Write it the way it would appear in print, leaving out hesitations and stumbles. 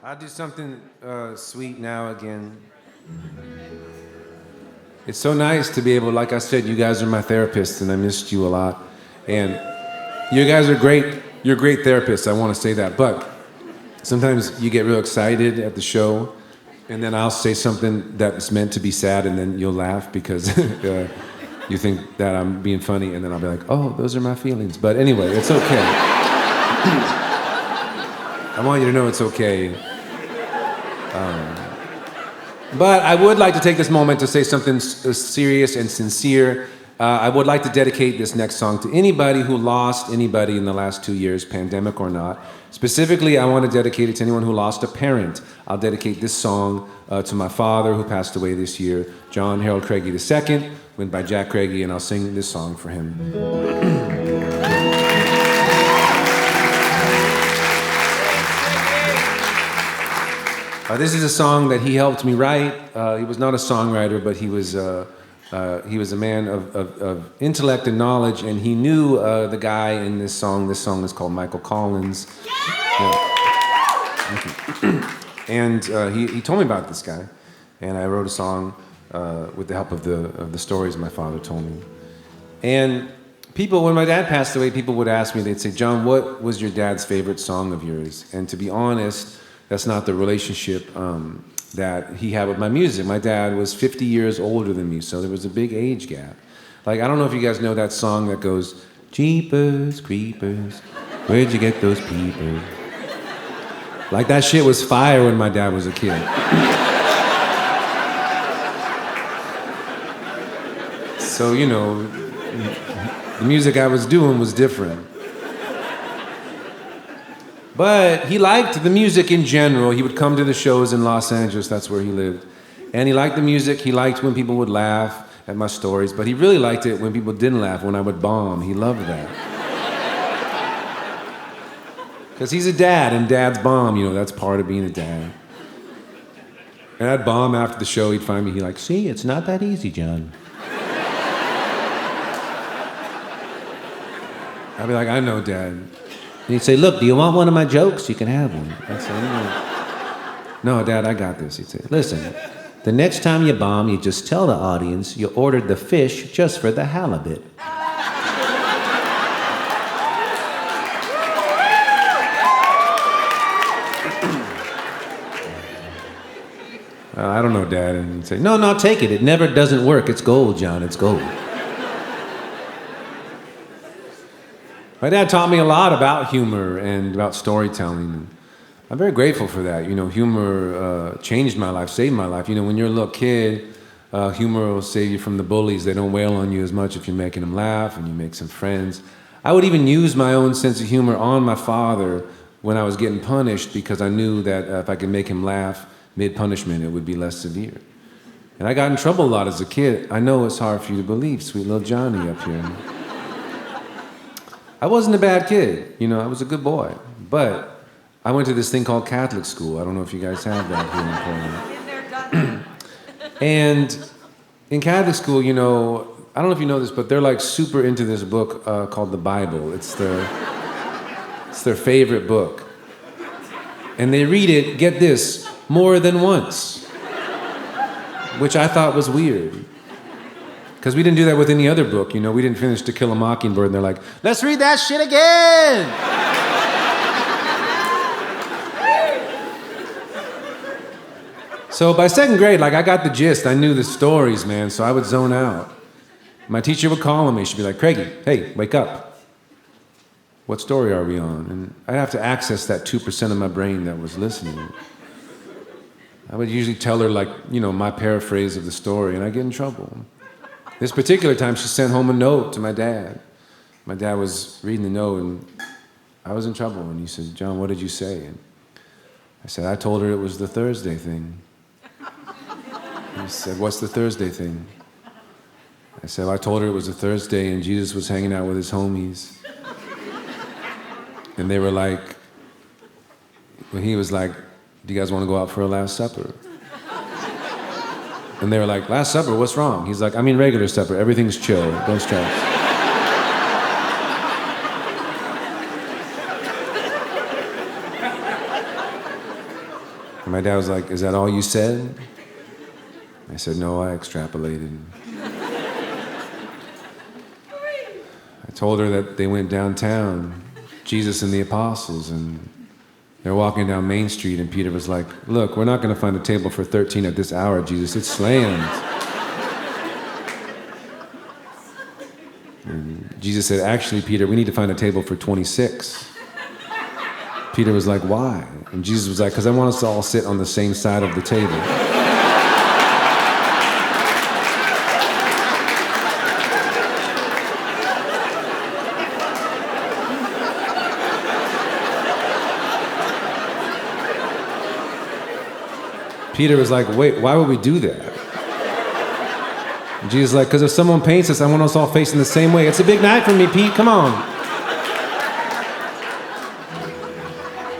I'll do something sweet now again. It's so nice to be able, like I said, you guys are my therapists, and I missed you a lot. And you guys are great. You're great therapists, I want to say that. But sometimes you get real excited at the show, and then I'll say something that's meant to be sad, and then you'll laugh because you think that I'm being funny, and then I'll be like, oh, those are my feelings. But anyway, it's okay. I want you to know it's okay. But I would like to take this moment to say something serious and sincere. I would like to dedicate this next song to anybody who lost anybody in the last 2 years, pandemic or not. Specifically, I want to dedicate it to anyone who lost a parent. I'll dedicate this song to my father, who passed away this year, John Harold Craigie II, went by Jack Craigie, and I'll sing this song for him. This is a song that he helped me write. He was not a songwriter, but he was a man of intellect and knowledge, and he knew the guy in this song. This song is called Michael Collins. Yeah. And he told me about this guy, and I wrote a song with the help of the stories my father told me. And people, when my dad passed away, people would ask me, they'd say, John, what was your dad's favorite song of yours? And to be honest, that's not the relationship that he had with my music. My dad was 50 years older than me, so there was a big age gap. Like, I don't know if you guys know that song that goes, Jeepers, creepers, where'd you get those peepers? Like, that shit was fire when my dad was a kid. So, you know, the music I was doing was different. But he liked the music in general. He would come to the shows in Los Angeles, that's where he lived. And he liked the music. He liked when people would laugh at my stories, but he really liked it when people didn't laugh, when I would bomb. He loved that. Because he's a dad, and dads bomb, you know, that's part of being a dad. And I'd bomb after the show. He'd find me, he'd like, see, it's not that easy, John. I'd be like, I know, Dad. And he'd say, look, do you want one of my jokes? You can have one. I'd say, no, Dad, I got this. He'd say, listen, the next time you bomb, you just tell the audience you ordered the fish just for the halibut. I don't know, Dad. And he'd say, no, take it. It never doesn't work. It's gold, John. It's gold. My dad taught me a lot about humor and about storytelling. I'm very grateful for that. You know, humor changed my life, saved my life. You know, when you're a little kid, humor will save you from the bullies. They don't wail on you as much if you're making them laugh and you make some friends. I would even use my own sense of humor on my father when I was getting punished because I knew that if I could make him laugh mid-punishment, it would be less severe. And I got in trouble a lot as a kid. I know it's hard for you to believe, sweet little Johnny up here. I wasn't a bad kid, you know, I was a good boy. But I went to this thing called Catholic school. I don't know if you guys have that here in Portland. And in Catholic school, you know, I don't know if you know this, but they're like super into this book called the Bible. It's their favorite book. And they read it, get this, more than once. Which I thought was weird. Because we didn't do that with any other book, you know. We didn't finish To Kill a Mockingbird, and they're like, let's read that shit again! So by second grade, like, I got the gist. I knew the stories, man, so I would zone out. My teacher would call on me. She'd be like, Craigie, hey, wake up. What story are we on? And I'd have to access that 2% of my brain that was listening. I would usually tell her, like, you know, my paraphrase of the story, and I'd get in trouble. This particular time, she sent home a note to my dad. My dad was reading the note, and I was in trouble. And he said, John, what did you say? And I said, I told her it was the Thursday thing. He said, what's the Thursday thing? I said, well, I told her it was a Thursday, and Jesus was hanging out with his homies. And they were like, when he was like, do you guys want to go out for a Last Supper? And they were like, Last Supper, what's wrong? He's like, I mean regular supper, everything's chill, don't stress. And my dad was like, is that all you said? I said, no, I extrapolated. I told her that they went downtown, Jesus and the apostles, and they're walking down Main Street, and Peter was like, look, we're not going to find a table for 13 at this hour, Jesus. It's slammed. And Jesus said, actually, Peter, we need to find a table for 26. Peter was like, why? And Jesus was like, because I want us to all sit on the same side of the table. Peter was like, wait, why would we do that? And Jesus was like, because if someone paints us, I want us all facing the same way. It's a big night for me, Pete, come on.